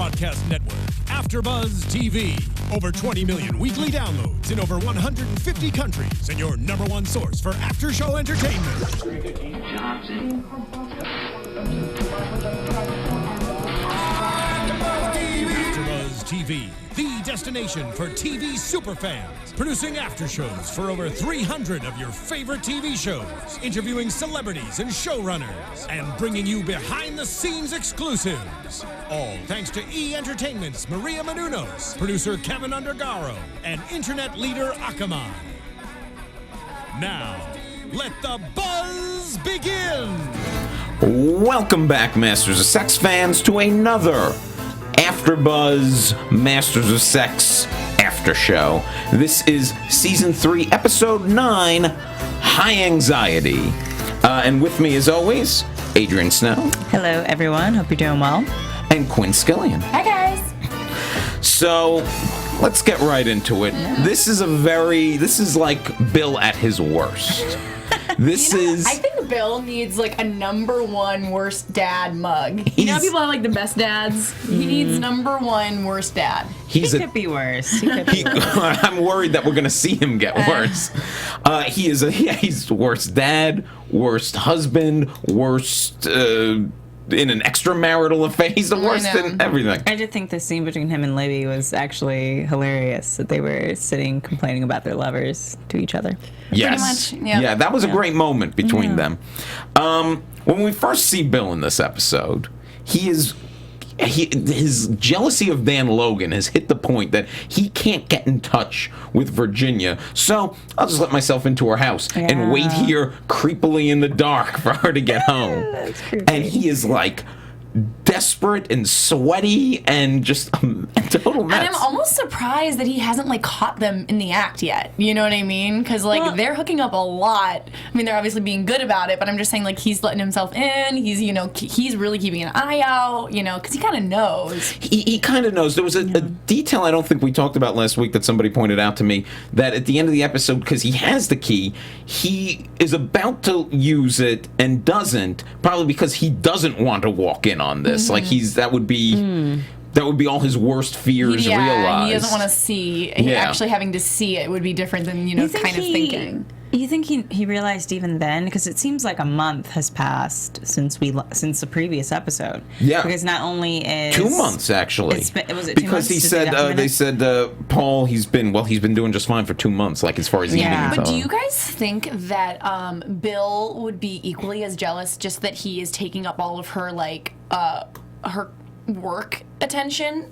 broadcast network, AFTERBUZZ TV. Over 20 million weekly downloads in over 150 countries, and your number one source for after-show entertainment. AFTERBUZZ TV, the destination for TV superfans. Producing aftershows for over 300 of your favorite TV shows, interviewing celebrities and showrunners, and bringing you behind-the-scenes exclusives. All thanks to E! Entertainment's Maria Menounos, producer Kevin Undergaro, and internet leader Akamai. Now, let the buzz begin! Welcome back, Masters of Sex fans, to another AFTERBUZZ Masters of Sex After Show. This is Season 3, Episode 9, High Anxiety. And with me, as always, Adrian Snow. Hello, everyone. Hope you're doing well. And Quinn Scillian. Hi, guys. So, let's get right into it. Yeah. This is like Bill at his worst. I think Bill needs like a number one worst dad mug. You know how people have like the best dads? He needs number one worst dad. He could be worse. I'm worried that we're going to see him get worse. He's worst dad, worst husband, worst in an extramarital affair. He's the worst in everything. I did think the scene between him and Libby was actually hilarious, that they were sitting complaining about their lovers to each other. Yes. Pretty much. Yep. Yeah, that was a great moment between them. When we first see Bill in this episode, his jealousy of Dan Logan has hit the point that he can't get in touch with Virginia. So I'll just let myself into her house and wait here creepily in the dark for her to get home. That's creepy. And he is like desperate and sweaty and just a total mess. And I'm almost surprised that he hasn't like caught them in the act yet. You know what I mean? Because they're hooking up a lot. I mean, they're obviously being good about it, but I'm just saying he's letting himself in. He's he's really keeping an eye out. Because he kind of knows. He kind of knows. There was a detail I don't think we talked about last week that somebody pointed out to me, that at the end of the episode, because he has the key, he is about to use it and doesn't, probably because he doesn't want to walk in on this. Like that would be all his worst fears realized. He doesn't want to see. Actually having to see it would be different than kind of thinking. You think he realized even then? Because it seems like a month has passed since the previous episode. Yeah. Because not only is 2 months actually. Was it 2 months? Because he said they said Paul he's been doing just fine for 2 months, like as far as eating. But do you guys think that Bill would be equally as jealous, just that he is taking up all of her her work attention,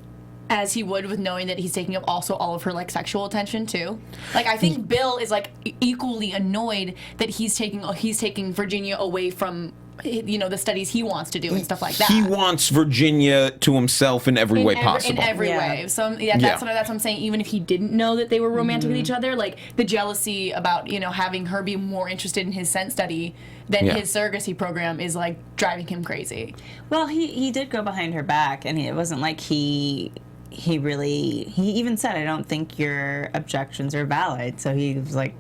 as he would with knowing that he's taking up also all of her sexual attention too? I think Bill is equally annoyed that he's taking Virginia away from the studies he wants to do and stuff like that. He wants Virginia to himself in every way possible. In every way. So that's what I'm saying. Even if he didn't know that they were romantic with each other, the jealousy about having her be more interested in his scent study than his surrogacy program is driving him crazy. Well, he did go behind her back, and it wasn't like he even said, I don't think your objections are valid. So he was like,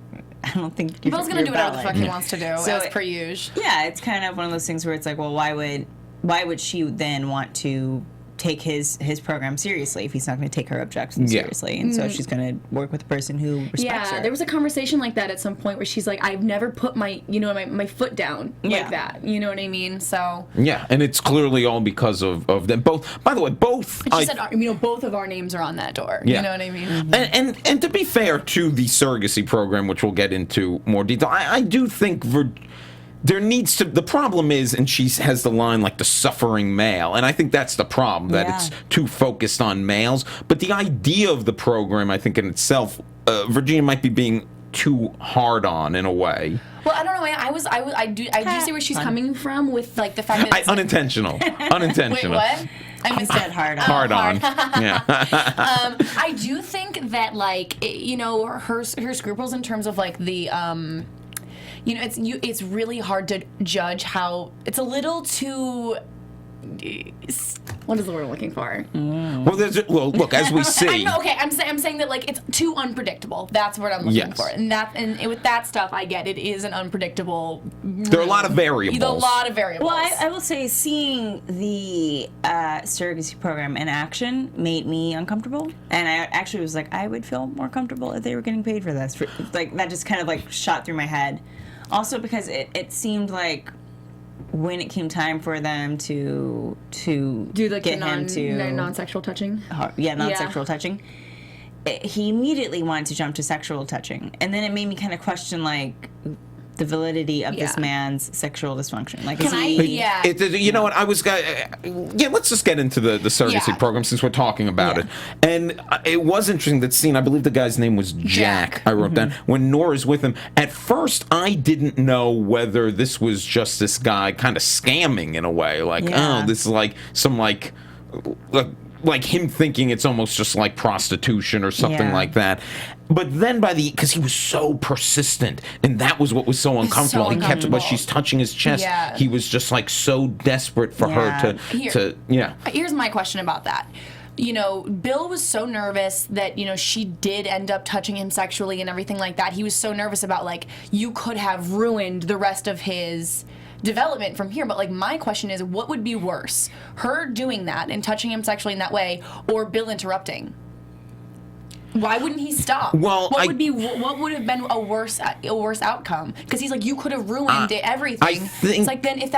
I don't think you're Bill's gonna do whatever valid. the fuck he wants to do, so as per usual. Yeah, it's kind of one of those things where it's like, well, why would she then want to take his program seriously if he's not going to take her objections seriously? And so she's going to work with a person who respects her. There was a conversation like that at some point where she's like, I've never put my foot down like that. You know what I mean? So and it's clearly all because of them both. By the way, both. But she said, both of our names are on that door. Yeah. You know what I mean? Mm-hmm. And to be fair to the surrogacy program, which we'll get into more detail, I do think there needs to. The problem is, and she has the line the suffering male, and I think that's the problem, that it's too focused on males. But the idea of the program, I think in itself, Virginia might be being too hard on in a way. Well, I don't know. I do see where she's coming from with the fact that it's unintentional. Unintentional. Wait, what? I said hard on. Hard on. Yeah. I do think that her scruples in terms of the it's really hard to judge how it's a little too what is the word I'm looking for? Well, look, as we see. I'm saying that like it's too unpredictable. That's what I'm looking for, and with that stuff, I get it is an unpredictable. There are a lot of variables. A lot of variables. Well, I will say seeing the surrogacy program in action made me uncomfortable, and I actually was like, I would feel more comfortable if they were getting paid for this. Like that just kind of like shot through my head. Also because it seemed like when it came time for them to do like get him to non-sexual touching. Non-sexual touching. He immediately wanted to jump to sexual touching, and then it made me kind of question like the validity of this man's sexual dysfunction. Like, you know what? I was let's just get into the surrogacy program since we're talking about it. And it was interesting that scene. I believe the guy's name was Jack. I wrote down when Nora's with him. At first, I didn't know whether this was just this guy kind of scamming in a way, like this is like some like him thinking it's almost just like prostitution or something like that. But then because he was so persistent, and that was what was so uncomfortable. He kept, but she's touching his chest. He was just like so desperate for her to. Here's my question about that. You know, Bill was so nervous that, you know, she did end up touching him sexually and everything like that. He was so nervous about, like, you could have ruined the rest of his development from here. But, like, my question is, what would be worse? Her doing that and touching him sexually in that way, or Bill interrupting? Why wouldn't he stop? Well, what would have been a worse outcome? Because he's like, you could have ruined everything. It's like, then if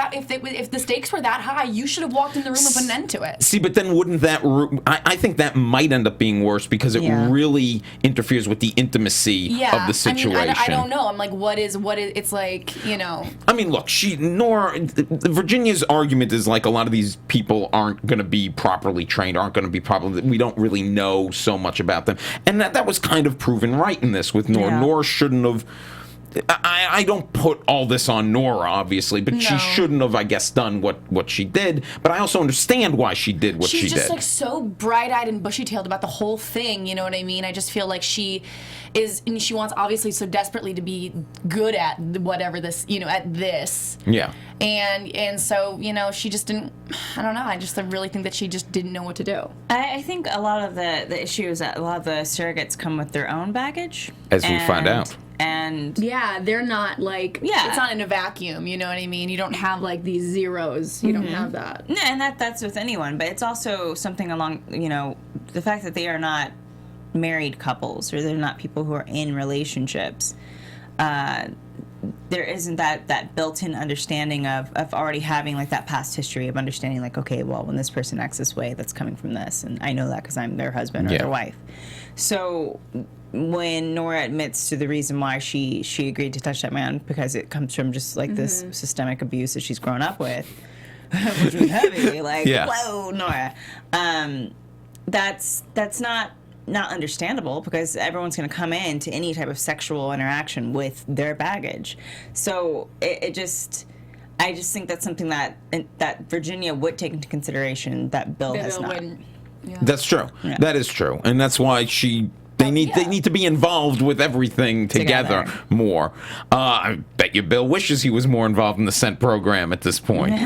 the stakes were that high, you should have walked in the room and put an end to it. See, but then wouldn't that? I think that might end up being worse because it really interferes with the intimacy of the situation. I mean, I don't know. I'm like, what is? It's like, you know. I mean, look, Virginia's argument is like a lot of these people aren't going to be properly trained, aren't going to be properly. We don't really know so much about them. And that was kind of proven right in this with Nora. Nora shouldn't have. I don't put all this on Nora, obviously, but she shouldn't have, I guess, done what she did. But I also understand why she did what she did. She's just like so bright-eyed and bushy-tailed about the whole thing. You know what I mean? I just feel like she is, and she wants obviously so desperately to be good at whatever this, you know, at this. Yeah. And so, you know, she just didn't. I don't know. I really think that she just didn't know what to do. I think a lot of the issues that a lot of the surrogates come with their own baggage, as we find out. And they're not like, it's not in a vacuum, you know what I mean? You don't have like these zeros. You don't have that. No, and that's with anyone, but it's also something along, you know, the fact that they are not married couples or they're not people who are in relationships. There isn't that built-in understanding of already having like that past history of understanding like, okay, well, when this person acts this way, that's coming from this, and I know that because I'm their husband or their wife. So when Nora admits to the reason why she agreed to touch that man, because it comes from just like this systemic abuse that she's grown up with, which was heavy, like, whoa, Nora. That's not understandable because everyone's going to come into any type of sexual interaction with their baggage. So I just think that's something that Virginia would take into consideration that Bill has not. That's true. Yeah. That is true, and that's why they need to be involved with everything together more. I bet you Bill wishes he was more involved in the Scent program at this point.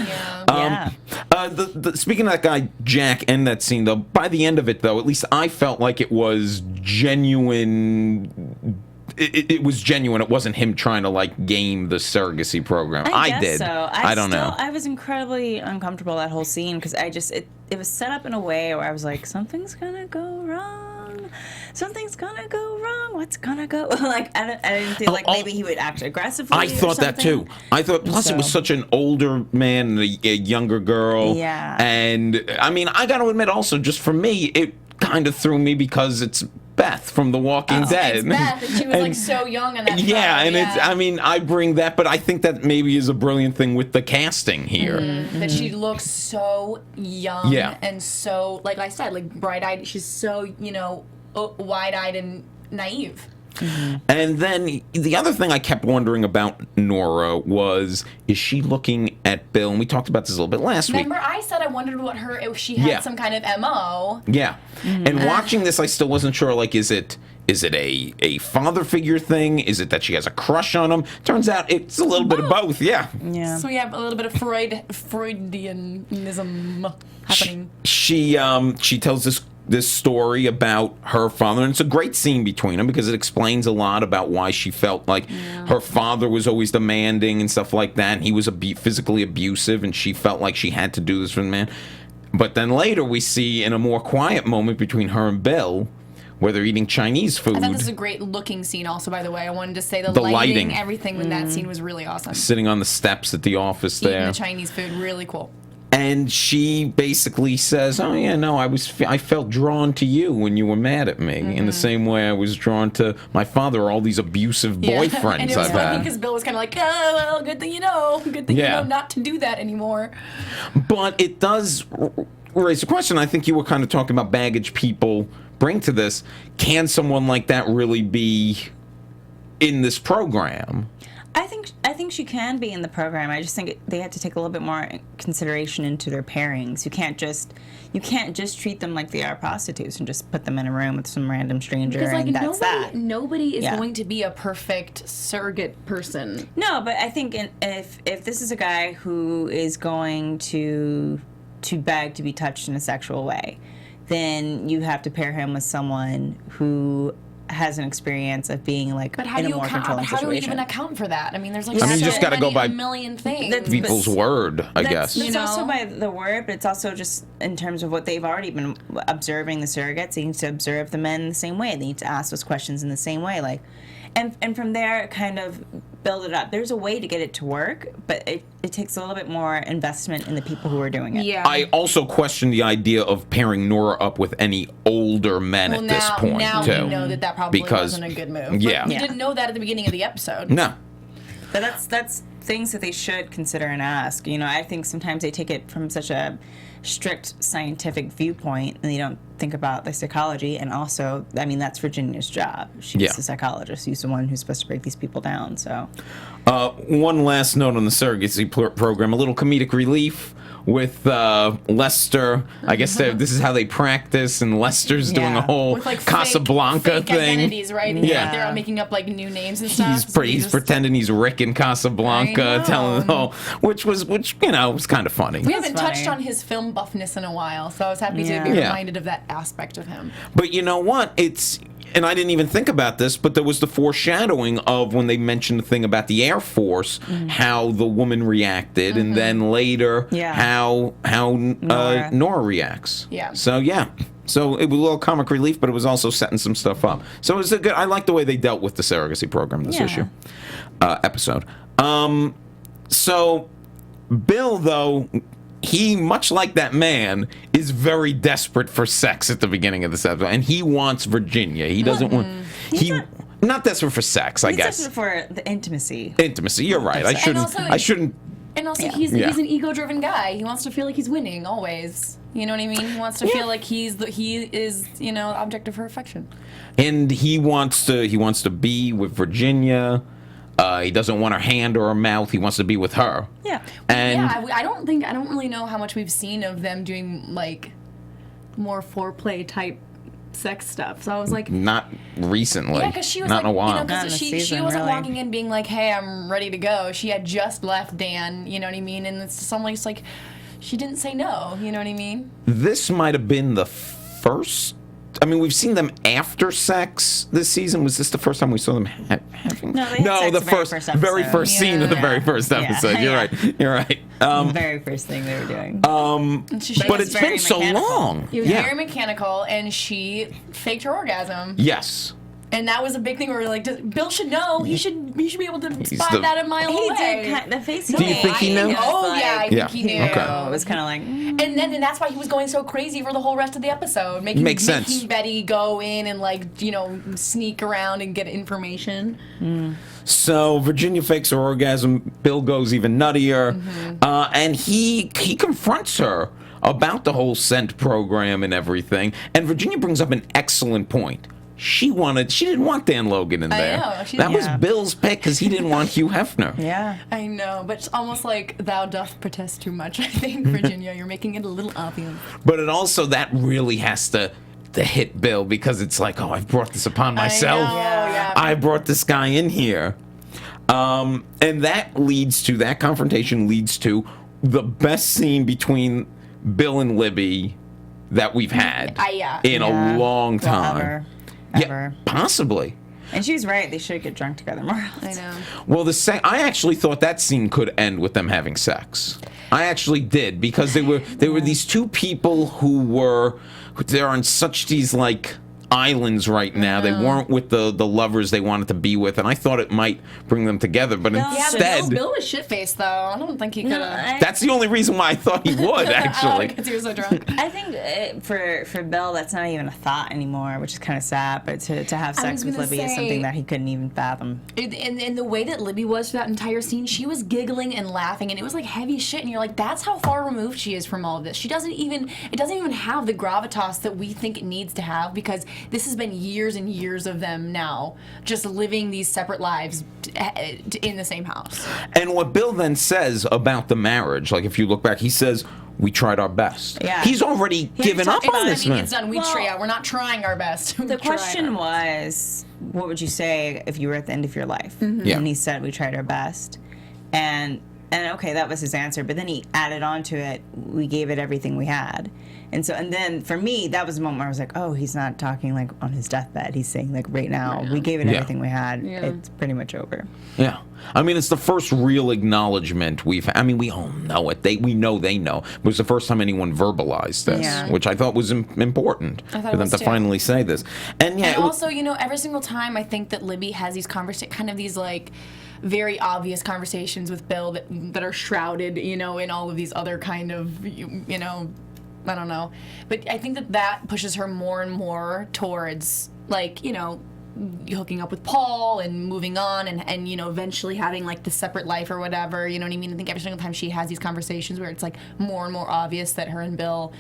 Speaking of that guy Jack and that scene, though, by the end of it, though, at least I felt like it was genuine. It was genuine. It wasn't him trying to like game the surrogacy program. I did. So. I don't know. I was incredibly uncomfortable that whole scene because it was set up in a way where I was like, something's gonna go wrong. Something's gonna go wrong. What's gonna go? Like I didn't think like maybe he would act aggressively. I thought that too. I thought. Plus, it was such an older man and a younger girl. Yeah. And I mean, I got to admit, also, just for me, it kind of threw me because it's Beth from The Walking Dead. It's Beth, and she was like so young in that show. And it's, I mean, I bring that, but I think that maybe is a brilliant thing with the casting here. That she looks so young and so, like I said, like bright-eyed. She's so, you know, wide-eyed and naive. And then the other thing I kept wondering about Nora was, is she looking at Bill? And we talked about this a little bit last week. Remember, I said I wondered if she had some kind of MO. Yeah. And watching this, I still wasn't sure, like, is it a father figure thing? Is it that she has a crush on him? Turns out it's a little bit of both. Yeah. So we have a little bit of Freudianism happening. She tells this story about her father, and it's a great scene between them because it explains a lot about why she felt like her father was always demanding and stuff like that, and he was physically abusive, and she felt like she had to do this for the man. But then later we see in a more quiet moment between her and Bill, where they're eating Chinese food. I thought this was a great looking scene also, by the way. I wanted to say the lighting, everything in that scene was really awesome. Sitting on the steps at the office there. Eating the Chinese food, really cool. And she basically says, "Oh yeah, no, I felt drawn to you when you were mad at me, in the same way I was drawn to my father or all these abusive boyfriends and it was I've funny had." because Bill was kind of like, "Oh, well, good thing you know not to do that anymore." But it does raise a question. I think you were kind of talking about baggage people bring to this. Can someone like that really be in this program? I think she can be in the program. I just think they have to take a little bit more consideration into their pairings. You can't just treat them like they are prostitutes and just put them in a room with some random stranger and that's that. Nobody is going to be a perfect surrogate person. No, but I think if this is a guy who is going to beg to be touched in a sexual way, then you have to pair him with someone who has an experience of being like in a more controlling situation. How do we even account for that? I mean, there's like you just got to go by a million things. People's word, I guess. It's also by the word, but it's also just in terms of what they've already been observing the surrogates. They need to observe the men in the same way. They need to ask those questions in the same way. Like, and from there, kind of build it up. There's a way to get it to work, but it takes a little bit more investment in the people who are doing it. Yeah. I also question the idea of pairing Nora up with any older men at this point, now too. We know that probably wasn't a good move. Yeah. We didn't know that at the beginning of the episode. No. But that's things that they should consider and ask. You know, I think sometimes they take it from such a strict scientific viewpoint and they don't think about the psychology. And also, I mean, that's Virginia's job. She's the psychologist. She's the one who's supposed to break these people down. So, one last note on the surrogacy program: a little comedic relief with Lester. I guess this is how they practice, and Lester's doing a whole with, like, Casablanca fake thing. Identities, right? Yeah, they're all making up like new names and stuff. He's pretending he's Rick in Casablanca, telling the whole, which was was kind of funny. We haven't touched on his film buffness in a while, so I was happy to be reminded of that aspect of him. But you know what? And I didn't even think about this, but there was the foreshadowing of when they mentioned the thing about the Air Force, how the woman reacted, and then later how Nora reacts. Yeah. So it was a little comic relief, but it was also setting some stuff up. So it was good. I like the way they dealt with the surrogacy program this episode. So Bill, though, he, much like that man, is very desperate for sex at the beginning of this episode, and he wants Virginia. He doesn't want. Not desperate for sex, I guess. He's desperate for the intimacy. Intimacy. You're right. I shouldn't. And also, he's an ego-driven guy. He wants to feel like he's winning always. You know what I mean? He wants to feel like he is the object of her affection. And he wants to be with Virginia. He doesn't want her hand or her mouth. He wants to be with her. Yeah. And I don't really know how much we've seen of them doing like more foreplay type sex stuff. So I was like, not recently. Yeah, because she was not like, in a while. because she wasn't walking in being like, hey, I'm ready to go. She had just left Dan. You know what I mean? And it's suddenly it's like she didn't say no. You know what I mean? This might have been the first. I mean, we've seen them after sex this season. Was this the first time we saw them having? No, the very first scene of the very first episode. You're right. The very first thing they were doing. But it's been so long. It was very mechanical, and she faked her orgasm. Yes. And that was a big thing where we were like, Bill should know. He should be able to spot that a mile away. He did. The face. Do you think he knew? I think he knew. Okay. It was kind of like. And that's why he was going so crazy for the whole rest of the episode, making Betty go in and sneak around and get information. So Virginia fakes her orgasm. Bill goes even nuttier, and he confronts her about the whole scent program and everything. And Virginia brings up an excellent point. she didn't want Dan Logan in there. That was Bill's pick because he didn't want Hugh Hefner. Yeah. I know, but it's almost like thou doth protest too much, I think, Virginia. You're making it a little obvious. But it also, that really has to hit Bill because it's like, oh, I've brought this upon myself. I brought this guy in here. And that confrontation leads to the best scene between Bill and Libby that we've had in a long time. Ever. Possibly. And she's right. They should get drunk together more often. I know. Well, I actually thought that scene could end with them having sex. I actually did, because they were these two people they're on such these like islands right now. They weren't with the lovers they wanted to be with, and I thought it might bring them together, but instead... Bill was shit-faced, though. I don't think he could have... That's the only reason why I thought he would, actually. Because he was so drunk. I think for Bill, that's not even a thought anymore, which is kind of sad, but to have sex with Libby is something that he couldn't even fathom. In the way that Libby was for that entire scene, she was giggling and laughing, and it was like heavy shit, and you're like, that's how far removed she is from all of this. It doesn't even have the gravitas that we think it needs to have, because this has been years and years of them now just living these separate lives in the same house. And what Bill then says about the marriage, like if you look back, he says, we tried our best. Yeah. He's already given up on this man. It's done. We're not trying our best. The question was, what would you say if you were at the end of your life? Mm-hmm. Yeah. And he said, we tried our best. And okay, that was his answer, but then he added on to it, we gave it everything we had. And then for me, that was the moment where I was like, oh, he's not talking like on his deathbed. He's saying like right now, we gave it everything we had. Yeah. It's pretty much over. Yeah. I mean, it's the first real acknowledgement we all know it. We know they know. It was the first time anyone verbalized this, which I thought was important for them to finally say this. And also, every single time I think that Libby has these kind of these like very obvious conversations with Bill that are shrouded, in all of these other kind of, I don't know. But I think that pushes her more and more towards, like, hooking up with Paul and moving on and eventually having, like, the separate life or whatever, you know what I mean? I think every single time she has these conversations where it's, like, more and more obvious that her and Bill...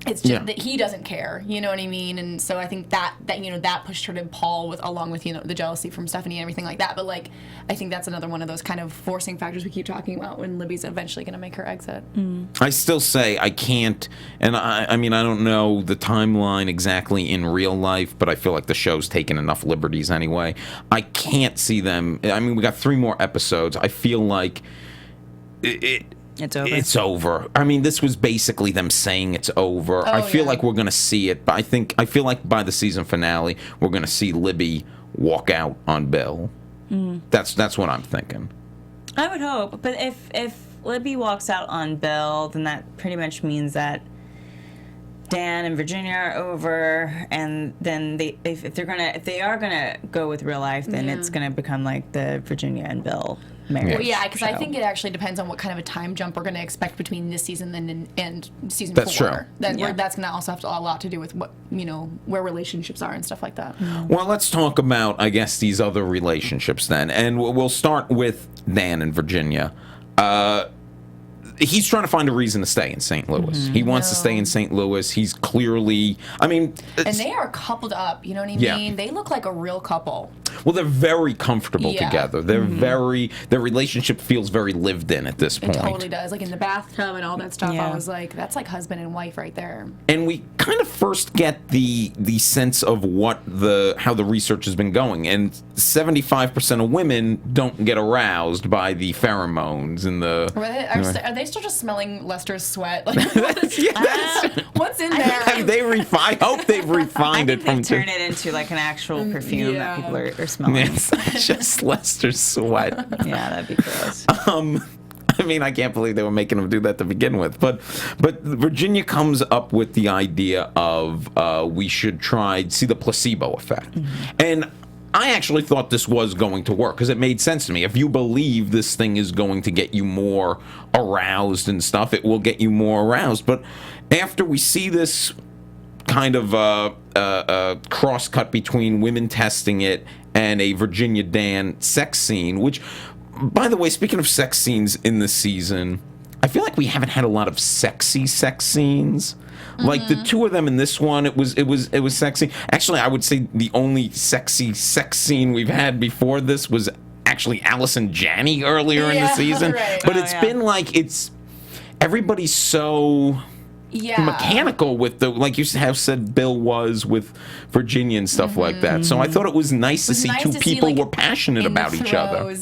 It's just that he doesn't care, you know what I mean? And so I think that pushed her to Paul along with the jealousy from Stephanie and everything like that. But like, I think that's another one of those kind of forcing factors we keep talking about when Libby's eventually going to make her exit. I still say I can't, and I mean I don't know the timeline exactly in real life, but I feel like the show's taken enough liberties anyway. I can't see them. I mean, we got 3 more episodes. I feel like It's over. It's over. I mean, this was basically them saying it's over. I feel like we're going to see it, but I feel like by the season finale, we're going to see Libby walk out on Bill. That's what I'm thinking. I would hope, but if Libby walks out on Bill, then that pretty much means that Dan and Virginia are over, and then if they are gonna go with real life, then it's gonna become like the Virginia and Bill marriage. Well, because I think it actually depends on what kind of a time jump we're gonna expect between this season and season 4. That's true. That's gonna also have a lot to do with what where relationships are and stuff like that. Well, let's talk about, I guess, these other relationships then, and we'll start with Dan and Virginia. He's trying to find a reason to stay in St. Louis. He wants to stay in St. Louis. He's clearly, and they are coupled up, you know what I mean? They look like a real couple. Well, they're very comfortable together. They're their relationship feels very lived in at this point. It totally does. Like in the bathtub and all that stuff, I was like, that's like husband and wife right there. And we kind of first get the sense of how the research has been going. And 75% of women don't get aroused by the pheromones and the... Are they still just smelling Lester's sweat? Like, what's in there? I hope they've refined it from... turn it into like an actual perfume that people are smelling. It's just Lester's sweat. Yeah, that'd be gross. I mean, I can't believe they were making him do that to begin with. But Virginia comes up with the idea of we should see the placebo effect. And I actually thought this was going to work because it made sense to me. If you believe this thing is going to get you more aroused and stuff, it will get you more aroused. But after we see this kind of cross-cut between women testing it and a Virginia Dan sex scene, which, by the way, speaking of sex scenes in this season, I feel like we haven't had a lot of sexy sex scenes. Like the two of them in this one, it was sexy. Actually, I would say the only sexy sex scene we've had before this was actually Alice and Janney earlier in the season. Right. But it's been like everybody's so mechanical with like you have said Bill was with Virginia and stuff like that. So I thought it was nice to see two people were passionate about each other.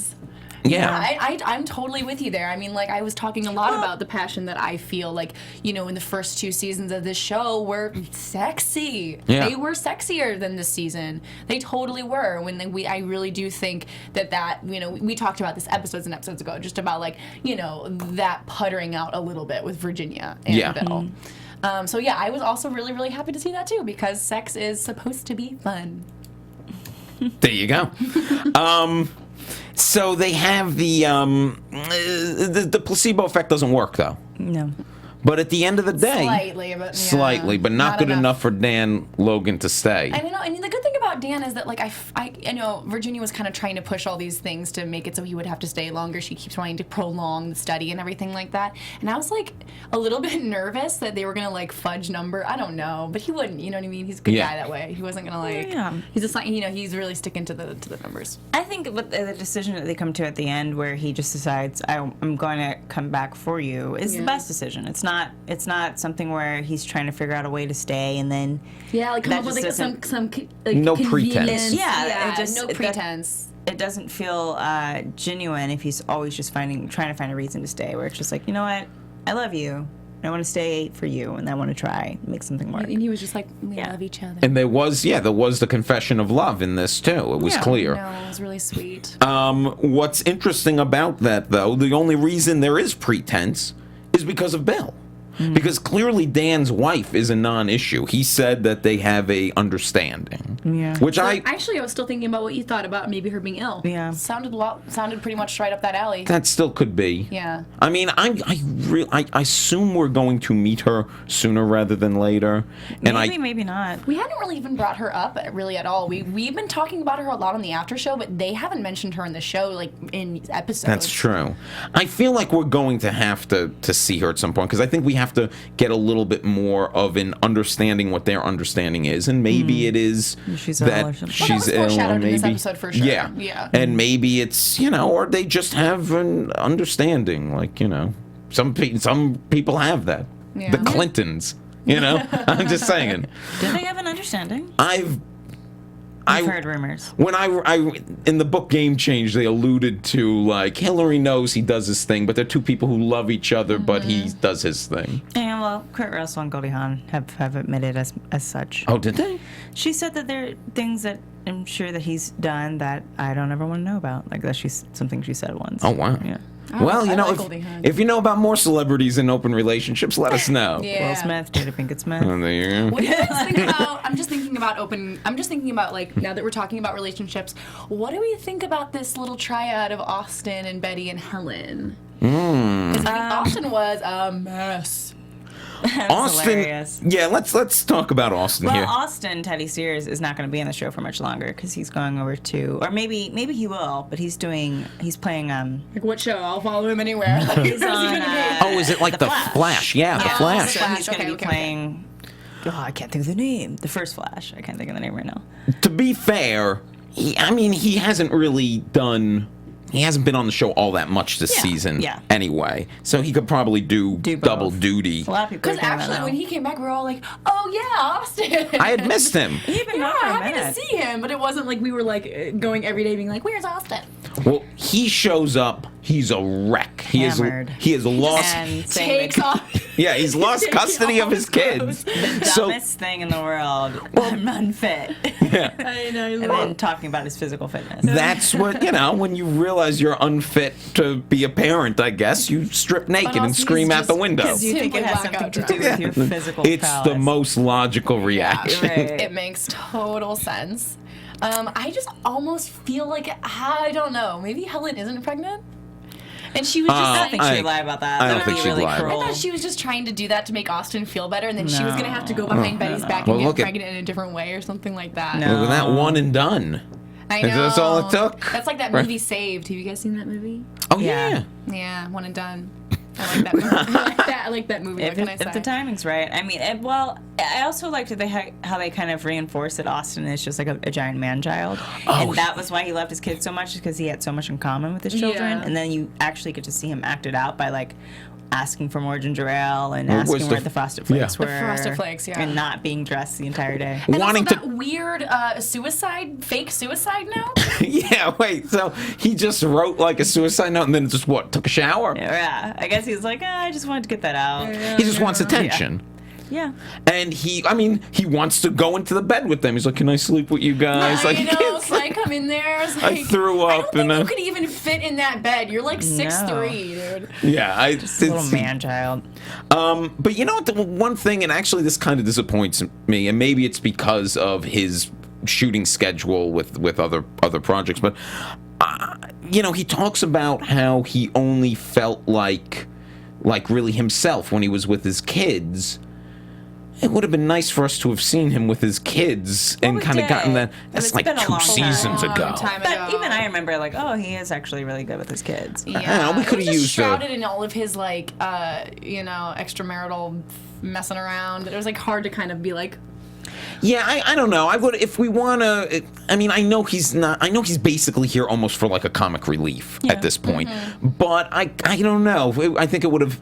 Yeah, I'm totally with you there. I mean, like, I was talking a lot about the passion that I feel like, in the first 2 seasons of this show were sexy. Yeah. They were sexier than this season. They totally were. I really do think that we talked about this episodes and episodes ago, just about like, that puttering out a little bit with Virginia and Bill. I was also really, really happy to see that too, because sex is supposed to be fun. There you go. So they have the placebo effect doesn't work though. No. But at the end of the day, slightly, but not good enough for Dan Logan to stay. I know, and the good thing about Dan is that, like, I know Virginia was kind of trying to push all these things to make it so he would have to stay longer. She keeps wanting to prolong the study and everything like that. And I was, like, a little bit nervous that they were going to, like, fudge number. I don't know, but he wouldn't, you know what I mean? He's a good guy that way. He wasn't going to, like, he's just, like, he's really sticking to the numbers. I think but the decision that they come to at the end where he just decides, I'm going to come back for you, is the best decision. It's not something where he's trying to figure out a way to stay and then come up with like some like, no pretense. No pretense. It doesn't feel genuine if he's always just trying to find a reason to stay. Where it's just like, you know what, I love you. I want to stay for you, and I want to try make something work. And he was just like, we love each other. And there was the confession of love in this too. It was clear. No, it was really sweet. What's interesting about that, though, the only reason there is pretense is because of Bill. Because clearly Dan's wife is a non-issue. He said that they have a understanding. Yeah. Which I was still thinking about what you thought about maybe her being ill. Yeah. Sounded pretty much right up that alley. That still could be. Yeah. I mean, I assume we're going to meet her sooner rather than later. Maybe not. We hadn't really even brought her up really at all. We've been talking about her a lot on the after show, but they haven't mentioned her in the show like in episodes. That's true. I feel like we're going to have to see her at some point because I think we have to get a little bit more of an understanding what their understanding is, and maybe it is she's that she's ill, or maybe in this episode for sure. Yeah, and maybe it's or they just have an understanding, like some people have that. Yeah. The Clintons, I'm just saying. Do they have an understanding? I've heard rumors. When I in the book Game Change, they alluded to like Hillary knows he does his thing, but they're two people who love each other, but he does his thing. Yeah, well, Kurt Russell and Goldie Hawn have admitted as such. Oh, did they? She said that there are things that I'm sure that he's done that I don't ever want to know about. Like that's something she said once. Oh wow. Yeah. Well, if you know about more celebrities in open relationships, let us know. Will Smith, Jada Pinkett Smith. Oh, there you go. What do you guys think about? I'm just thinking about like now that we're talking about relationships, what do we think about this little triad of Austin and Betty and Helen? Because Austin was a mess. Austin, hilarious. Yeah, let's talk about Austin here. Well, Austin, Teddy Sears, is not going to be in the show for much longer because he's going over to, or maybe he will, but he's playing. Like what show? I'll follow him anywhere. He's on. Is it like the Flash? Yeah, the Flash. So he's going to be playing. Oh, I can't think of the name. The first Flash. I can't think of the name right now. To be fair, he hasn't really done. He hasn't been on the show all that much this season anyway, so he could probably do double duty. A lot of people. Because actually, when he came back, we were all like, "Oh yeah, Austin." I had missed him. He'd been happy to see him, but it wasn't like we were like going every day being like, "Where's Austin?" Well, he shows up. He's a wreck. He has lost. Takes off. Yeah, he's lost custody of his kids. The dumbest thing in the world. I'm unfit. Yeah. I know. And then talking about his physical fitness. That's what when you realize you're unfit to be a parent. I guess you strip naked and scream out the window. Because you think it has something to do with your physical It's prowess. the most logical reaction. Yeah, right. It makes total sense. I just almost feel like I don't know. Maybe Helen isn't pregnant. And she was just I think she would lie about that. I don't think she'd really lie. Cruel. I thought she was just trying to do that to make Austin feel better, and then she was going to have to go behind Betty's back and get pregnant in a different way or something like that. No. Look at that, one and done. I know. That's all it took. That's like that movie Saved. Have you guys seen that movie? Oh, yeah. Yeah, one and done. I like that movie. I like that movie. What can I say? If the timing's right. I mean, I also liked how they kind of reinforced that Austin is just like a giant man-child. And that was why he loved his kids so much, because he had so much in common with his children. Yeah. And then you actually get to see him acted out by, like, asking for more ginger ale and asking where the Frosted Flakes were. The Frosted Flakes, yeah. And not being dressed the entire day. And Wanting also that weird fake suicide note? Yeah, wait, so he just wrote like a suicide note and then just took a shower? Yeah, I guess he's like, I just wanted to get that out. He just wants attention. Yeah. And he wants to go into the bed with them. He's like, can I sleep with you guys? I Like, know, can I come in there? It's I like, threw up. I don't think you could even fit in that bed. You're like 6'3", dude. Yeah, Just a little man-child. But you know what? The one thing, and actually this kind of disappoints me, and maybe it's because of his shooting schedule with other projects, but you know, he talks about how he only felt like really himself when he was with his kids. It would have been nice for us to have seen him with his kids and kind of gotten that. That's like 2 seasons ago. But even I remember, like, he is actually really good with his kids. Yeah, we could have used shrouded in all of his like, extramarital messing around. It was like hard to kind of be like. Yeah, I don't know. I would, if we want to. I mean, I know he's not. I know he's basically here almost for like a comic relief at this point. But I don't know. I think it would have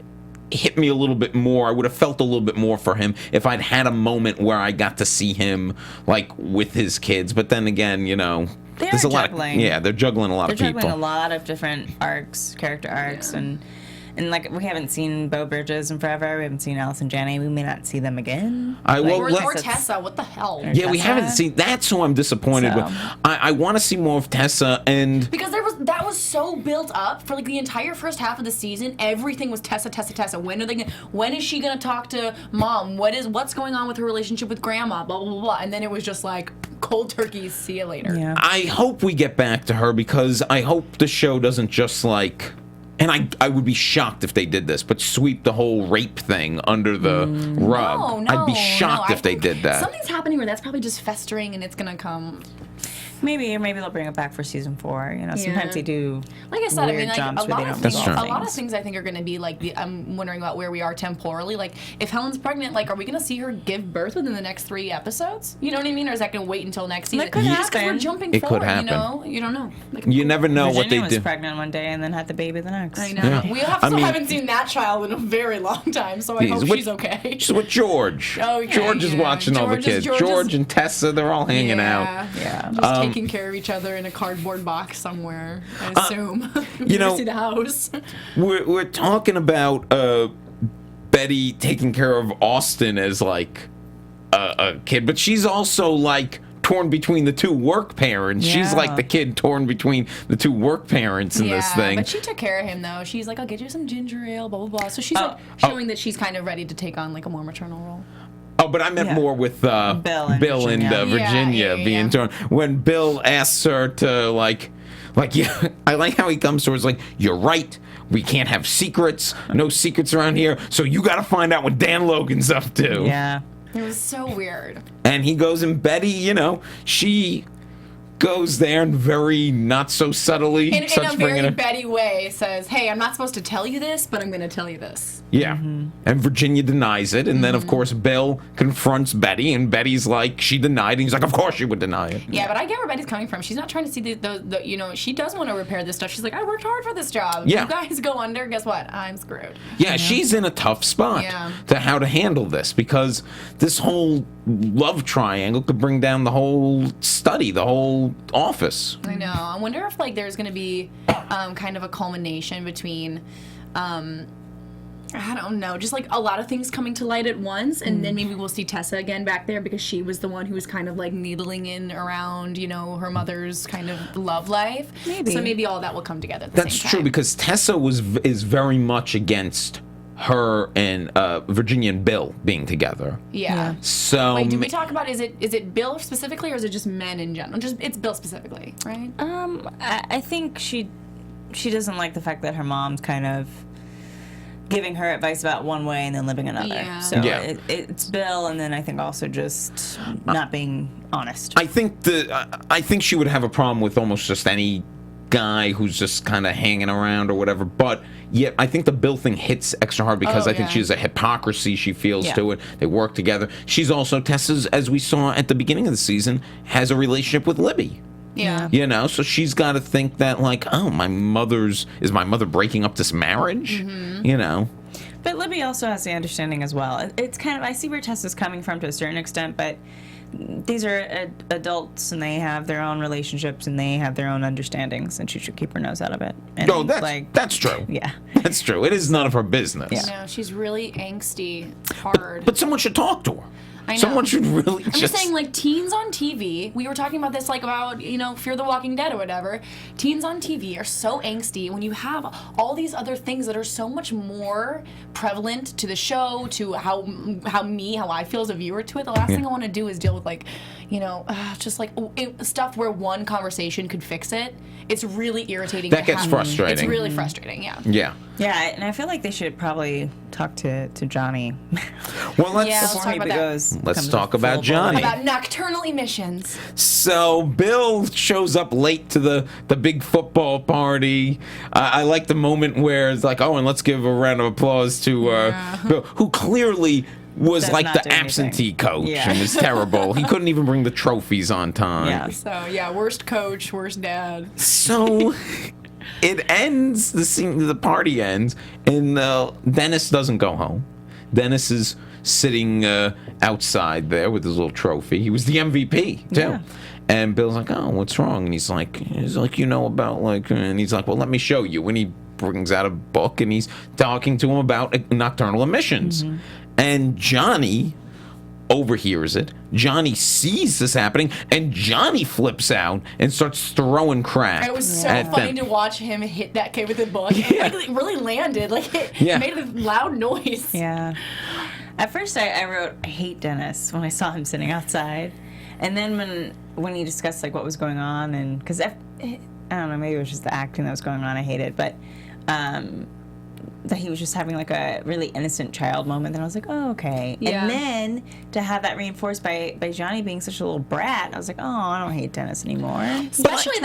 hit me a little bit more. I would have felt a little bit more for him if I'd had a moment where I got to see him like with his kids. But then again, you know, there's a lot of they're juggling a lot of people. They're juggling a lot of different character arcs, and like we haven't seen Beau Bridges in forever. We haven't seen Allison Janney. We may not see them again. Or Tessa. What the hell? Yeah, we haven't seen. That's who I'm disappointed with. I want to see more of Tessa, and because that was so built up for like the entire first half of the season. Everything was Tessa. When is she gonna talk to mom? What's going on with her relationship with grandma? Blah blah blah. And then it was just like cold turkey. See you later. Yeah. I hope we get back to her, because I hope the show doesn't just like. And I would be shocked if they did this, but sweep the whole rape thing under the rug. No, I'd be shocked if they did that. Something's happening where that's probably just festering and it's going to come. Maybe they'll bring it back for season 4. You know, sometimes they do. Like I said, weird like jumps a lot where of they things. don't A resolve lot of things. things I think are going to be like. I'm wondering about where we are temporally. Like, if Helen's pregnant, like, are we going to see her give birth within the next 3 episodes? You know what I mean? Or is that going to wait until next season? That could Just because we're happen. jumping It could forward, happen. you know, you don't know. Like, You never know what they Virginia do. was pregnant one day and then had the baby the next. I know. Yeah. We I mean- haven't seen that child in a very long time, so I hope she's okay. She's with George. Okay, George is yeah. watching all the kids. George and Tessa, they're all hanging out. Yeah. Just taking care of each other in a cardboard box somewhere, I assume. You know- see the house. We're talking about Betty taking care of Austin as like a kid, but she's also like torn between the 2 work parents. She's Yeah. like the kid torn between the 2 work parents in this thing. But she took care of him though. She's like, I'll get you some ginger ale, blah blah blah. So she's like showing that she's kind of ready to take on like a more maternal role. Oh, but I meant more with Bill and Virginia being torn. When Bill asks her to like, yeah, I like how he comes to her. It's like, you're right. We can't have secrets. No secrets around here. So you got to find out what Dan Logan's up to. Yeah. It was so weird. And he goes, and Betty, you know, she goes there and very not so subtly In starts a bringing very it. Betty way says, hey, I'm not supposed to tell you this, but I'm going to tell you this. Yeah. And Virginia denies it. And then, of course, Bill confronts Betty. And Betty's like, she denied. And he's like, of course she would deny it. Yeah, but I get where Betty's coming from. She's not trying to see the you know, she does want to repair this stuff. She's like, I worked hard for this job. Yeah. You guys go under, guess what? I'm screwed. Yeah, she's in a tough spot to how to handle this, because this whole love triangle could bring down the whole study, the whole office. I know. I wonder if like there's going to be kind of a culmination between I don't know, just like a lot of things coming to light at once, and then maybe we'll see Tessa again back there because she was the one who was kind of like needling in around, you know, her mother's kind of love life. Maybe. So maybe all that will come together at the That's same time. true, because Tessa is very much against her and Virginia and Bill being together. Yeah. So Wait, did we talk about is it Bill specifically, or is it just men in general? Just it's Bill specifically, right? I think she doesn't like the fact that her mom's kind of giving her advice about one way and then living another. Yeah. So it's Bill, and then I think also just not being honest. I think she would have a problem with almost just any guy who's just kind of hanging around or whatever. But yet, I think the Bill thing hits extra hard because I think she's a hypocrisy she feels to it. They work together. She's also, Tessa's, as we saw at the beginning of the season, has a relationship with Libby. Yeah. You know, so she's got to think that, like, oh, is my mother breaking up this marriage? You know. But Libby also has the understanding as well. It's kind of, I see where Tessa's coming from to a certain extent, but these are adults and they have their own relationships and they have their own understandings, and she should keep her nose out of it. And that's true. Yeah. That's true. It is none of her business. Yeah. No, she's really angsty. It's hard. But someone should talk to her. I know. Someone should really I'm just saying, like, teens on TV, we were talking about this, like, about, you know, Fear the Walking Dead or whatever. Teens on TV are so angsty when you have all these other things that are so much more prevalent to the show, to how I feel as a viewer to it. The last thing I want to do is deal with, like, you know, just, like, stuff where one conversation could fix it. It's really irritating. That gets frustrating. It's really frustrating, Yeah. Yeah, and I feel like they should probably talk to Johnny. Well, let's talk about that. Let's talk about Johnny. About nocturnal emissions. So Bill shows up late to the big football party. I like the moment where it's like, oh, and let's give a round of applause to Bill, who clearly was like the absentee coach and was terrible. He couldn't even bring the trophies on time. Yeah. So, worst coach, worst dad. So it ends, the party ends, and Dennis doesn't go home. Dennis is sitting outside there with his little trophy. He was the MVP, too. Yeah. And Bill's like, oh, what's wrong? And he's like, you know about, like, and he's like, well, let me show you. And he brings out a book, and he's talking to him about nocturnal emissions. And Johnny overhears it. Johnny sees this happening, and Johnny flips out and starts throwing crap. It was so funny to watch him hit that kid with the book. Yeah. It really landed. Like, it made a loud noise. Yeah. At first, I wrote, I hate Dennis, when I saw him sitting outside. And then when he discussed, like, what was going on, and because I don't know, maybe it was just the acting that was going on I hated, but that he was just having, like, a really innocent child moment. Then I was like, oh, okay. Yeah. And then to have that reinforced by Johnny being such a little brat, I was like, oh, I don't hate Dennis anymore. Especially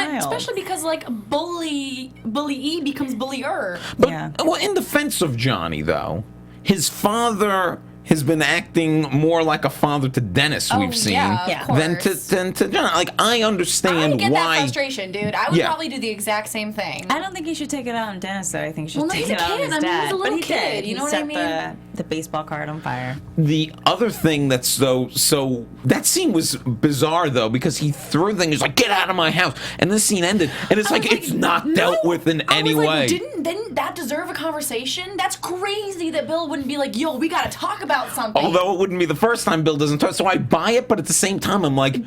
because, like, bullyee becomes bullier. But, well, in defense of Johnny, though, his father has been acting more like a father to Dennis, we've seen, than to John. Like, I understand I get why. that frustration, dude. I would probably do the exact same thing. I don't think he should take it out on Dennis, though. I think he should take it out on his dad. He's a little kid. You know what I mean? Set the baseball card on fire. The other thing that's so that scene was bizarre, though, because he threw the thing. He's like, get out of my house. And this scene ended. And it's like, it's not dealt with in any way. Didn't that deserve a conversation? That's crazy that Bill wouldn't be like, yo, we got to talk about something. Although it wouldn't be the first time Bill doesn't talk, so I buy it, but at the same time, I'm like,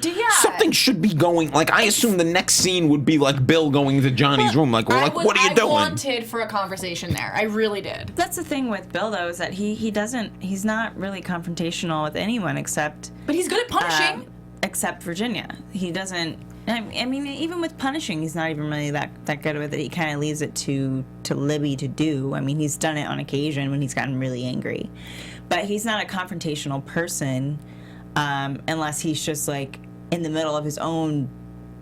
something should be going. Like, I assume the next scene would be like Bill going to Johnny's room, like, what are you doing? I wanted for a conversation there. I really did. That's the thing with Bill, though, is that he's not really confrontational with anyone except. But he's good at punishing. Except Virginia, he doesn't. I mean, even with punishing, he's not even really that good with it. He kind of leaves it to Libby to do. I mean, he's done it on occasion when he's gotten really angry. But he's not a confrontational person unless he's just, like, in the middle of his own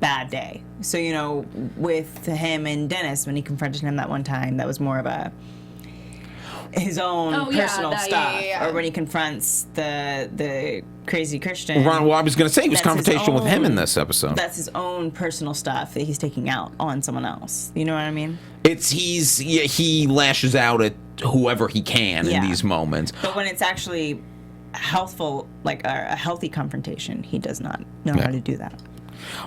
bad day. So, you know, with him and Dennis, when he confronted him that one time, that was more of his own personal stuff. Or when he confronts the crazy Christian. Well, I was going to say he was confrontational with him in this episode. That's his own personal stuff that he's taking out on someone else. You know what I mean? He lashes out at whoever he can in these moments. But when it's actually healthful, like a healthy confrontation, he does not know how to do that.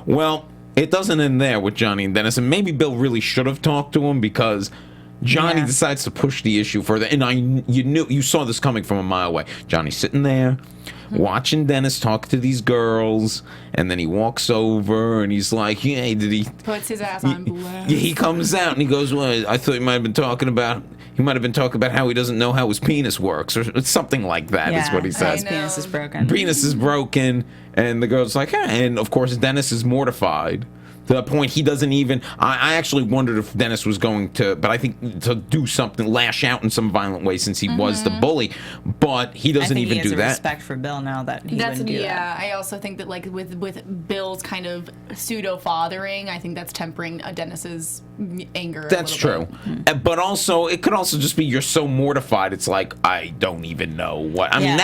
Well, it doesn't end there with Johnny and Dennis, and maybe Bill really should have talked to him because Johnny decides to push the issue further, and you saw this coming from a mile away. Johnny's sitting there, watching Dennis talk to these girls, and then he walks over and he's like, "Hey, did he?" Puts his ass on blast. He comes out and he goes, "Well, I thought he might have been talking about how he doesn't know how his penis works, or something like that." Is what he says. His penis is broken. Penis is broken, and the girl's like, and of course Dennis is mortified To the point he doesn't even. I actually wondered if Dennis was going to, but I think to do something, lash out in some violent way since he was the bully. But he doesn't even do that. I think he has respect for Bill now that he wouldn't do that. Yeah, I also think that like with Bill's kind of pseudo fathering, I think that's tempering Dennis's anger. That's true. But also, it could also just be you're so mortified. It's like I don't even know what. I mean,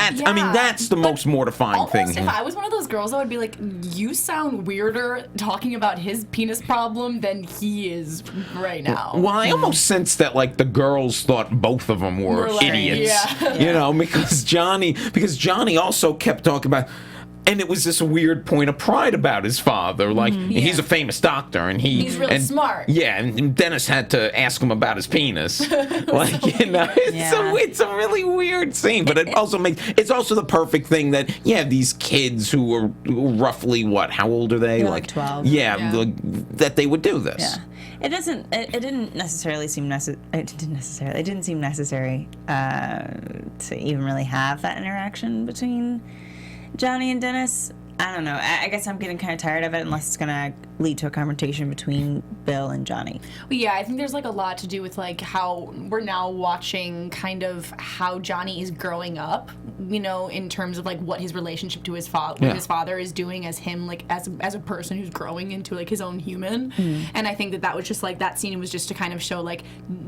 that's the most mortifying thing. If I was one of those girls, I would be like, you sound weirder talking about his penis problem than he is right now. Well, I almost sensed that like the girls thought both of them were idiots. You know, because Johnny also kept talking about. And it was this weird point of pride about his father. Like, he's a famous doctor, and he's really smart. Yeah, and Dennis had to ask him about his penis. Like, you know, it's a really weird scene. But it's also the perfect thing that, these kids who are roughly, how old are they? Like 12. Yeah, that they would do this. Yeah. It didn't necessarily seem necessary. It didn't seem necessary to even really have that interaction between Johnny and Dennis. I don't know. I guess I'm getting kind of tired of it unless it's going to lead to a confrontation between Bill and Johnny. Well, yeah, I think there's like a lot to do with like how we're now watching kind of how Johnny is growing up, you know, in terms of like what his relationship to his father is doing as him, like as a person who's growing into like his own human. And I think that was just like that scene was just to kind of show like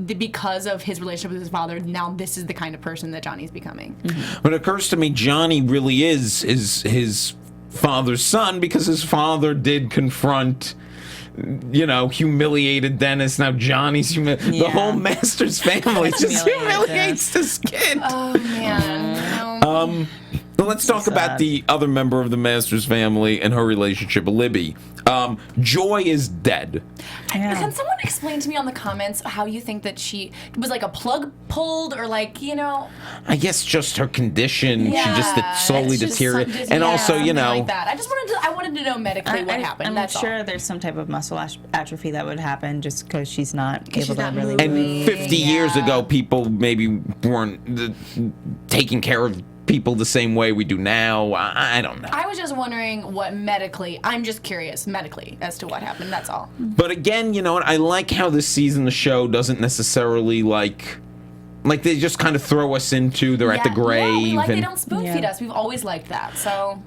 because of his relationship with his father, now this is the kind of person that Johnny's becoming. But it occurs to me Johnny really is his father's son because his father did confront, humiliated Dennis. Now Johnny's the whole Masters family just humiliates this kid. Oh man. Let's talk about the other member of the Masters family and her relationship, Libby. Joy is dead. Can someone explain to me on the comments how you think that she was like a plug pulled or like, I guess just her condition. She just slowly deteriorated. And also, like that. I wanted to know medically what happened. I'm sure there's some type of muscle atrophy that would happen just because she's not able to really move. And 50 years ago, people maybe weren't taking care of people the same way we do now. I don't know. I was just wondering I'm just curious medically as to what happened, that's all. But again, I like how this season the show doesn't necessarily like they just kind of throw us into they're at the grave. They don't spoon feed us. We've always liked that. So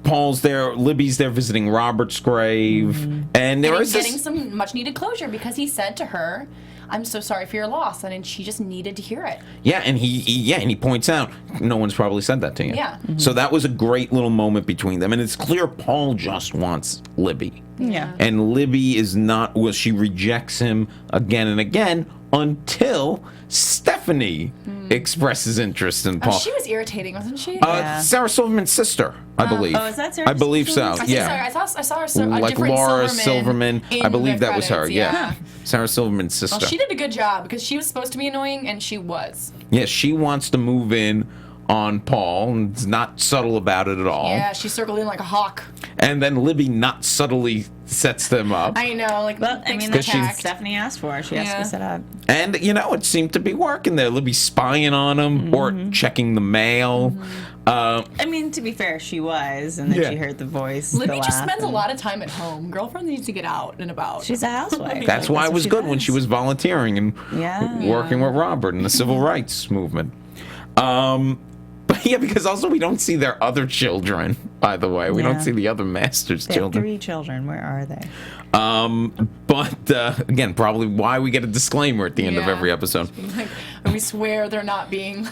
Paul's there, Libby's there visiting Robert's grave, and he's getting some much needed closure because he said to her, I'm so sorry for your loss, and she just needed to hear it. Yeah, and he points out no one's probably said that to you. Yeah. So that was a great little moment between them, and it's clear Paul just wants Libby. Yeah. And Libby is not. Well, she rejects him again and again until Stephanie expresses interest in Paul. She was irritating, wasn't she? Sarah Silverman's sister, I believe. Oh, is that Sarah? I believe so. I saw her. Like Laura Silverman. I believe that was her. Yeah. Sarah Silverman's sister. Well, she did a good job because she was supposed to be annoying, and she was. Yeah, she wants to move in on Paul and is not subtle about it at all. Yeah, she circled in like a hawk. And then Libby not subtly sets them up. I know, that's what Stephanie asked for. She asked to set up. And, it seemed to be working there. Libby spying on him or checking the mail. To be fair, she was, and then she heard the voice. Libby just spends a lot of time at home. Girlfriend needs to get out and about. She's a housewife. That's why it was good when she was volunteering and working with Robert in the civil rights movement. But because also we don't see their other children, by the way. We don't see the other Masters children. 3 children. Where are they? But again, probably why we get a disclaimer at the end of every episode. We swear they're not being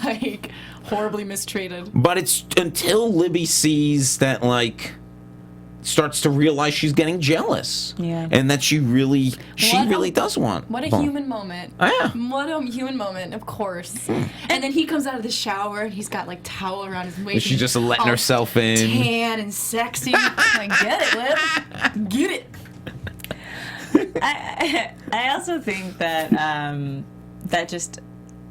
horribly mistreated. But it's until Libby sees that starts to realize she's getting jealous. Yeah. And that she really does want. What a human moment. Yeah. What a human moment, of course. And then he comes out of the shower and he's got towel around his waist. She's just letting herself in. Tan and sexy. Get it, Lib. Get it. I also think that that just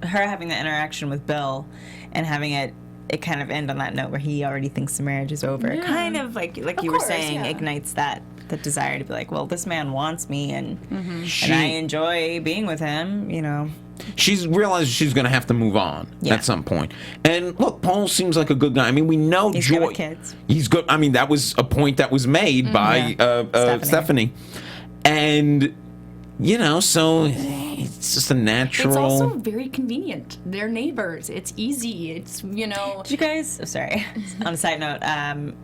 her having the interaction with Bill and having it kind of end on that note where he already thinks the marriage is over. Kind of like you were saying, ignites that the desire to be like, well, this man wants me, and She- and I enjoy being with him, you know. She's realized she's going to have to move on at some point. And look, Paul seems like a good guy. I mean, we know He's Joy. good with kids. He's good. I mean, that was a point that was made by Stephanie. And, you know, so it's just a natural. It's also very convenient. They're neighbors. It's easy. It's, you know. Did you guys? Oh, sorry. On a side note,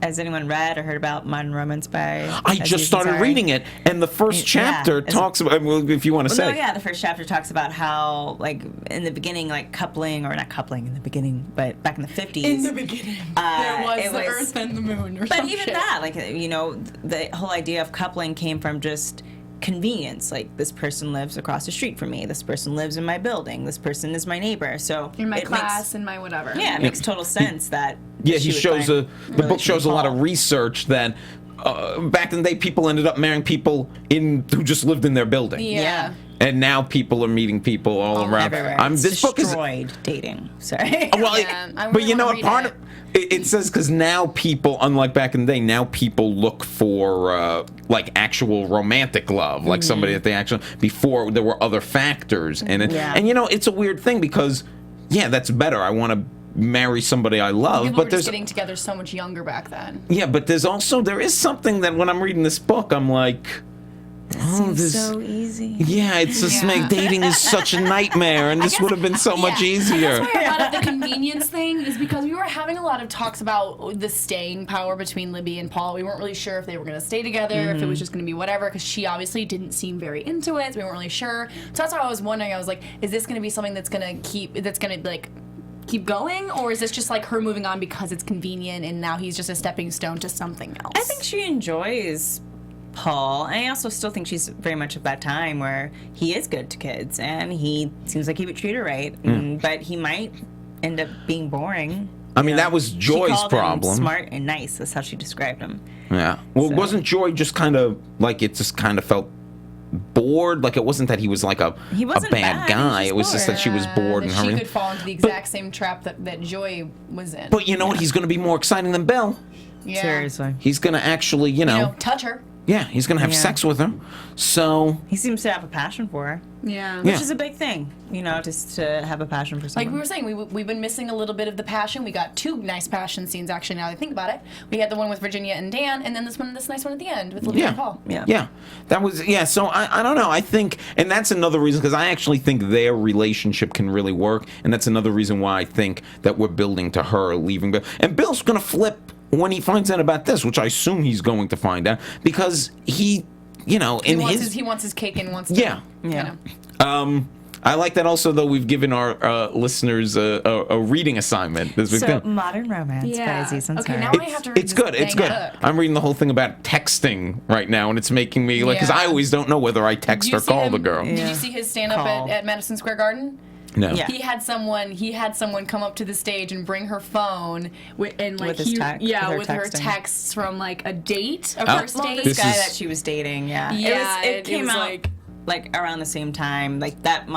has anyone read or heard about Modern Romance by? I just started reading it, and the first chapter talks about. Well, if you want to say, no, yeah, the first chapter talks about how, like, in the beginning, like coupling, or not coupling in the beginning, but back in the 50s. In the beginning, there was it the was- Earth and the Moon, or But some even shit. that, like, you know, the whole idea of coupling came from just convenience. Like, this person lives across the street from me. This person lives in my building. This person is my neighbor. So In my it class, in my whatever. Makes, it makes total sense that. yeah, she he would shows find the book shows a lot of Paul. research that back in the day, people ended up marrying people who just lived in their building. Yeah. And now people are meeting people all around. Everywhere. It's This book is destroyed dating. Sorry. well, Yeah, I but really you know wanna what? Part read of it says because now people, unlike back in the day, now people look for like actual romantic love, like somebody that they actually. Before there were other factors in it, Yeah. and you know it's a weird thing because that's better. I want to marry somebody I love, People but were there's just getting together so much younger back then. but there is something that when I'm reading this book, I'm like. Seems so easy. Yeah, it's just dating is such a nightmare, and this would have been so much easier. That's why a lot of the convenience thing is because we were having a lot of talks about the staying power between Libby and Paul. We weren't really sure if they were going to stay together, if it was just going to be whatever, because she obviously didn't seem very into it, so we weren't really sure. So that's why I was wondering, I was like, is this going to be something that's going to keep going, or is this just like her moving on because it's convenient and now he's just a stepping stone to something else? I think she enjoys Paul. I also still think she's very much of that time where he is good to kids and he seems like he would treat her right, but he might end up being boring. I mean, that was She Joy's called him problem. smart and nice. That's how she described him. Yeah. Well, So- wasn't Joy just kind of like it just kind of felt bored? Like it wasn't that he was like a wasn't bad bad, he was guy. just It was just that she was bored and that she her. could fall into the exact same trap that Joy was in. But you know what? He's going to be more exciting than Bill. yeah. Seriously. He's going to actually, You know, touch her. yeah, he's going to have Yeah. sex with her. So, He seems to have a passion for her, Yeah. which is a big thing, you know, just to have a passion for Like someone. we were saying, we've been missing a little bit of the passion. We got two nice passion scenes, actually, now that I think about it. We had the one with Virginia and Dan, and then this nice one at the end with Libby yeah. and Paul. Yeah. That was, so I don't know. I think, and that's another reason, because I actually think their relationship can really work, and that's another reason why I think that we're building to her leaving Bill. And Bill's going to flip when he finds out about this, which I assume he's going to find out, because he, you know, He wants his cake and wants to, Yeah. you Yeah. know. I like that also, though, we've given our listeners a reading assignment this week. So, Modern Romance by Aziz Ansari. Okay, now I have to read It's this good. It's dang good. book. I'm reading the whole thing about texting right now, and it's making me like, because I Yeah. always don't know whether I text Did you or see call him- the girl. Did you see his stand-up Call. at Madison Square Garden? No. Yeah. He had someone come up to the stage and bring her phone and like With his text- with her texting. texts from like a date, a Oh. first Well, date. this This guy is- that she was dating, yeah. Yeah, it it came was out like around the same time. Like that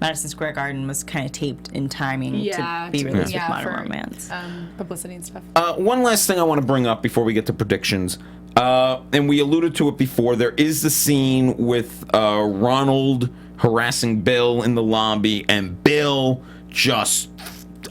Madison Square Garden was kind of taped in timing to be released with Modern for, Romance. publicity and stuff. One last thing I want to bring up before we get to predictions, and we alluded to it before. There is the scene with Ronald harassing Bill in the lobby, and Bill just,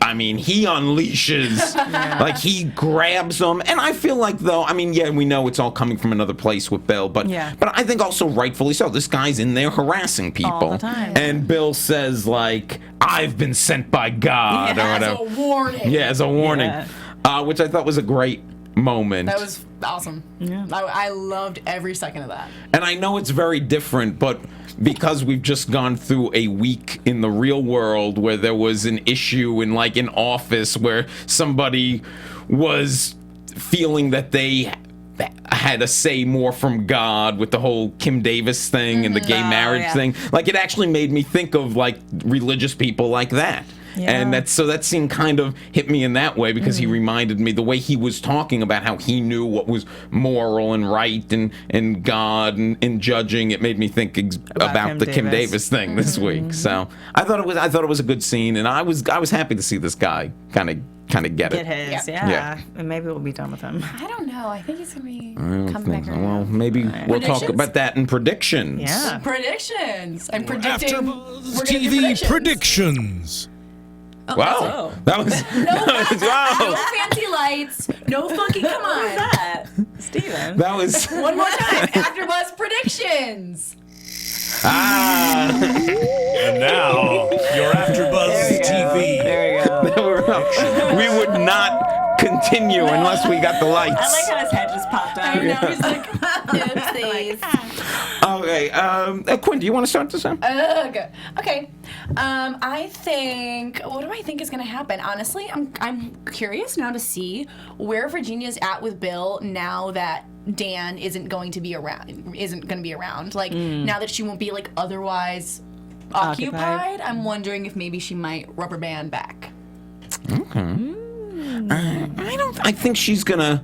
I mean, he unleashes, like he grabs him, and I feel like though, I mean, yeah, we know it's all coming from another place with Bill, but I think also rightfully so. This guy's in there harassing people All the time. and Bill says like, "I've been sent by God," or As whatever. a warning. Yeah, as a warning, Yeah. which I thought was a great moment. That was awesome. Yeah. I loved every second of that. And I know it's very different, but because we've just gone through a week in the real world where there was an issue in like an office where somebody was feeling that they had a say more from God with the whole Kim Davis thing and the gay marriage thing. Like it actually made me think of like religious people like that. Yeah. And that scene kind of hit me in that way because he reminded me the way he was talking about how he knew what was moral and right and God and judging. It made me think about the Kim Davis thing this week. So I thought it was a good scene, and I was happy to see this guy kind of kind of get it. Get his, Yeah. And maybe we'll be done with him. I don't know. I think he's gonna be I come think back so. around. Well, maybe we'll talk Predictions? about that in predictions. Yeah. Predictions. I'm predicting. AfterBuzz we're gonna do TV predictions. predictions. Wow, that was No wow. fancy lights. No fucking. Come on. that? Steven. That was One more time. AfterBuzz predictions. And now, your AfterBuzz TV. There we go. we would not continue unless we got the lights. I like how his head just popped I out. know. He's like, oopsies. Okay, Quinn, do you want to start this out? Ugh. Okay. I think. What do I think is going to happen? Honestly, I'm curious now to see where Virginia's at with Bill now that Dan isn't going to be around. Like now that she won't be like otherwise occupied. I'm wondering if maybe she might rubber band back. Okay. I think she's gonna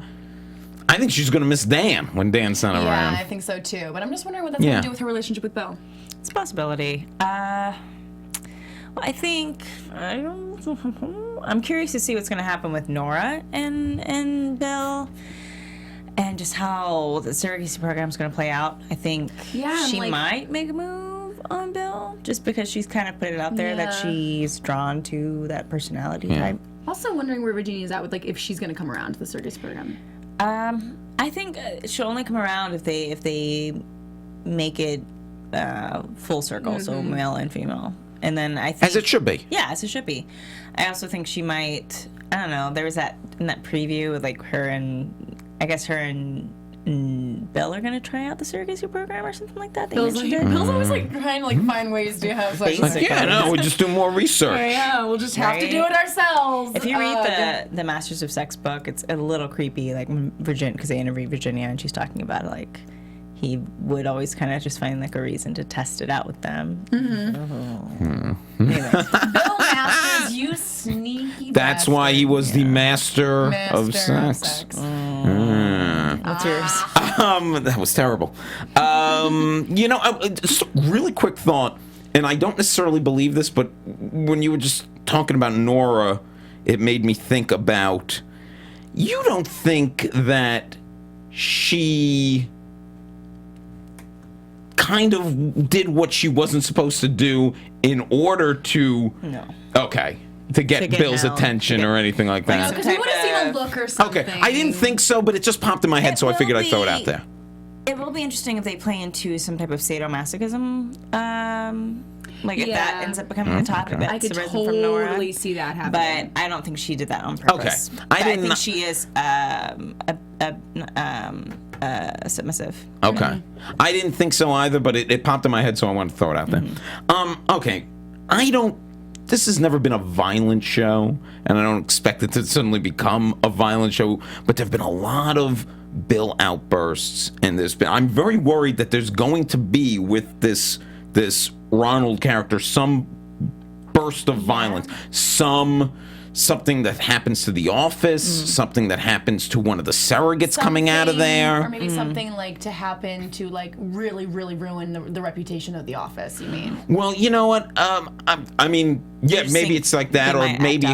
miss Dan when Dan's not Yeah, around. I think so too. But I'm just wondering what that's going to do with her relationship with Beau. It's a possibility. Well, I think I'm curious to see what's going to happen with Nora and Bill, and just how the surrogacy program is going to play out. I think she might make a move on Bill just because she's kind of put it out there that she's drawn to that personality type. Also wondering where Virginia's at with like if she's going to come around to the surrogacy program. I think she'll only come around if they make it full circle, so male and female. And then I think As it should be. Yeah, as it should be. I also think she might. I don't know. There was that in that preview with like her and Bill are gonna try out the surrogacy program or something like that. They Bill's mentioned it. always like trying to like find ways to have like, Like, yeah, no, we just do more research. yeah, we'll just have to Right? do it ourselves. If you read the Masters of Sex book, it's a little creepy. Like Virginia, because they interviewed Virginia and she's talking about like he would always kind of just find like a reason to test it out with them. Anyway. Bill Masters, you sneaky That's why he was the master of sex. What's yours? That was terrible. Just a really quick thought, and I don't necessarily believe this, but when you were just talking about Nora, it made me think about, you don't think that she kind of did what she wasn't supposed to do in order to... No. Okay. To get Bill's held, attention or anything like that. Because we would have seen a look or something. Okay, I didn't think so, but it just popped in my head, so I figured I'd throw it out there. It will be interesting if they play into some type of sadomasochism. If that ends up becoming the topic that's I could arisen from Nora. totally see that happening. But I don't think she did that on purpose. Okay. I think she is submissive. Okay. I didn't think so either, but it popped in my head, so I wanted to throw it out there. Okay. This has never been a violent show, and I don't expect it to suddenly become a violent show, but there have been a lot of Bill outbursts, and I'm very worried that there's going to be, with this Ronald character, some burst of violence, something that happens to the office, something that happens to one of the surrogates coming out of there. Or maybe something like to happen to like really, really ruin the reputation of the office, you mean? Well, you know what? I mean, yeah, maybe it's like that, or maybe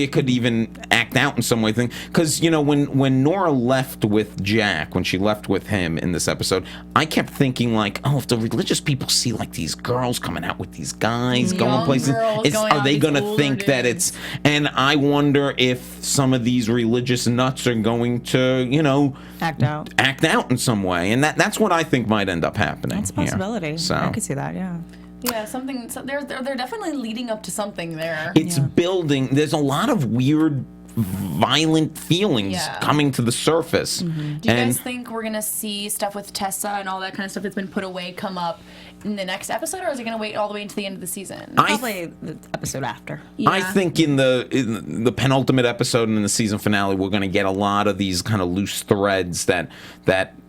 it could even act out in some way. Because when Nora left with Jack, when she left with him in this episode, I kept thinking like, oh, if the religious people see like these girls coming out with these guys going places, are they going to think that it's? And I wonder if some of these religious nuts are going to, act out in some way, and that's what I think might end up happening. That's a possibility. Here. So I could see that. Yeah. Yeah, something. So they're definitely leading up to something there. It's building. There's a lot of weird, violent feelings coming to the surface. Do you guys think we're gonna see stuff with Tessa and all that kind of stuff that's been put away come up in the next episode, or is it gonna wait all the way into the end of the season? Probably the episode after. Yeah. I think in the penultimate episode and in the season finale, we're going to get a lot of these kind of loose threads that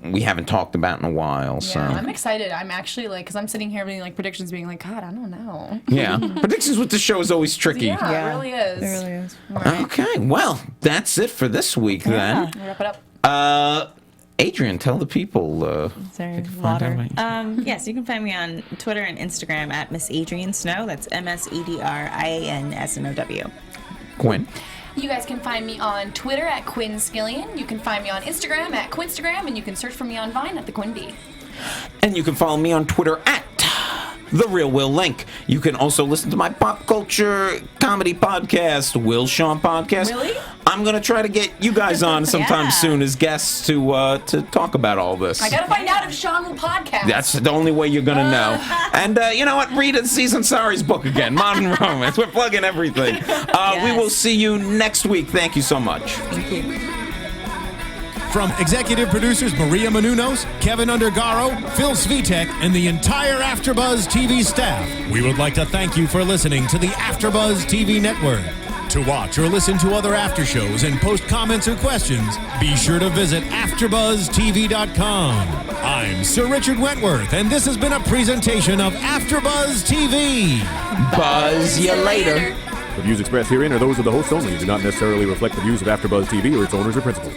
we haven't talked about in a while. So I'm excited. I'm actually because I'm sitting here being like predictions, being like, God, I don't know. Yeah, predictions with the show is always tricky. Yeah, it really is. It really is. Okay, well, that's it for this week then. We'll wrap it up. Adrian, tell the people. Sorry, water. Yes, you can find me on Twitter and Instagram at Miss Adrian Snow. That's MSEDRIANSNOW. Quinn. You guys can find me on Twitter at Quinn Scillian. You can find me on Instagram at Quinstagram, and you can search for me on Vine at the Quinn Bee. And you can follow me on Twitter at The Real Will Link. You can also listen to my pop culture comedy podcast, Will Sean Podcast. Really? I'm going to try to get you guys on sometime soon as guests to talk about all this. I gotta find out if Sean will podcast. That's the only way you're going to know. And you know what? Read Aziz Ansari's book again, Modern Romance. We're plugging everything. We will see you next week. Thank you so much. Thank you. From executive producers Maria Menounos, Kevin Undergaro, Phil Svitek, and the entire AfterBuzz TV staff, we would like to thank you for listening to the AfterBuzz TV network. To watch or listen to other after shows and post comments or questions, be sure to visit AfterBuzzTV.com. I'm Sir Richard Wentworth, and this has been a presentation of AfterBuzz TV. Buzz you later. The views expressed herein are those of the hosts only and do not necessarily reflect the views of AfterBuzz TV or its owners or principals.